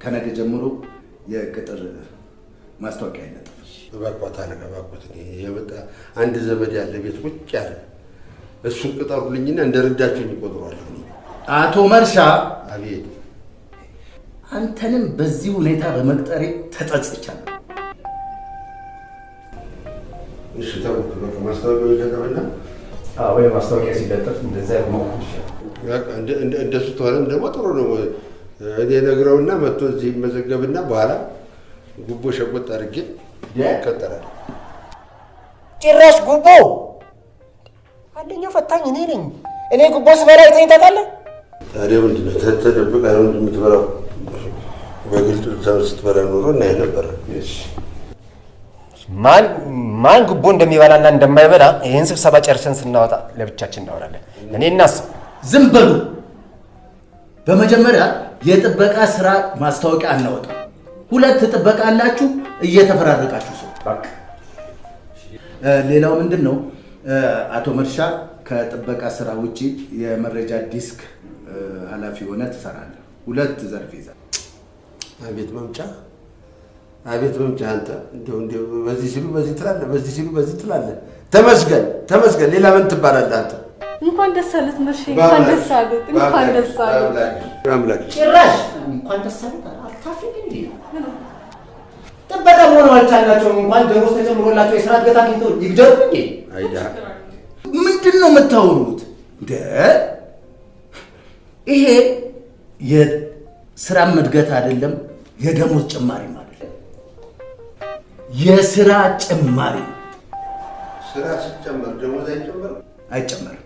ከነገ ጀምሮ የቅጥር ማስታወቂያ ይለጠፍ። እባክዎት አለቃ እባክዎት፣ የመጣ አንድ ዘመድ ያለ ቤት ቁጭ ያለ እሱን ቅጠሩልኝና እንደረዳችሁኝ ይቆጥሯል። አቶ መርሻ። አቤት። አንተንም በዚህ ሁኔታ በመቅጠሬ ተጸጽቻለሁ። እሺ ተውት፣ በቃ ማስታወቂያው ይገባና ወይ ማስታወቂያ ሲለጠፍ እንደዛ ያመጣው ይሻላል። በቃ እንደሱ ተሆነም ደግሞ ጥሩ ነው። እኔ ነግረውና መጥቶ እዚህ መዘገብና በኋላ ጉቦ ሸቆጥ አድርጌ ይቀጠራል። ጭራሽ ጉቦ! አንደኛው ፈታኝ እኔ ነኝ። እኔ ጉቦ ስበላ አይተኸኝ ታውቃለህ? ታዲያ ምንድን ነው ተደብቀህ ነው የምትበላው? በግልጽ ስትበላ ኖሮ እናይ ነበረ። ማን ጉቦ እንደሚበላና እንደማይበላ ይህን ስብሰባ ጨርሰን ስናወጣ ለብቻችን እናወራለን። እኔ እናስብ። ዝም በሉ። በመጀመሪያ የጥበቃ ስራ ማስታወቂያ አናወጣ። 2 ጥበቃ አላችሁ፣ እየተፈራረቃችሁ ሰው በቃ። ሌላው ምንድን ነው አቶ መርሻ ከጥበቃ ስራ ውጪ የመረጃ ዲስክ ኃላፊ ሆነ ትሰራለህ። 2 ዘርፍ ይዘህ። አቤት መምጫ አቤት መምጫ! አንተ እንደው በዚህ ሲሉ በዚህ ትላለህ፣ በዚህ ሲሉ በዚህ ትላለህ። ተመስገን። ሌላ ምን ትባላለህ አንተ? እንኳን ደስ አለት መርሼ፣ እንኳን ደስ አለት፣ እንኳን ደስ አለት። አምላክ ጭራሽ እንኳን ደስ አለት አልታፍኝ እንዴ? ጥበቃ መሆን አልቻላቸውም። እንኳን ደሞዝ ተጨምሮላቸው የስራ እድገት አግኝተው ይግደሉ እንዴ? አይዳ ምንድን ነው የምታወሩት? ይሄ የስራ እድገት አይደለም፣ የደሞዝ ጭማሪም አይደለም፣ የስራ ጭማሪ። ስራ ሲጨመር ደሞዝ አይጨመርም? አይጨመርም።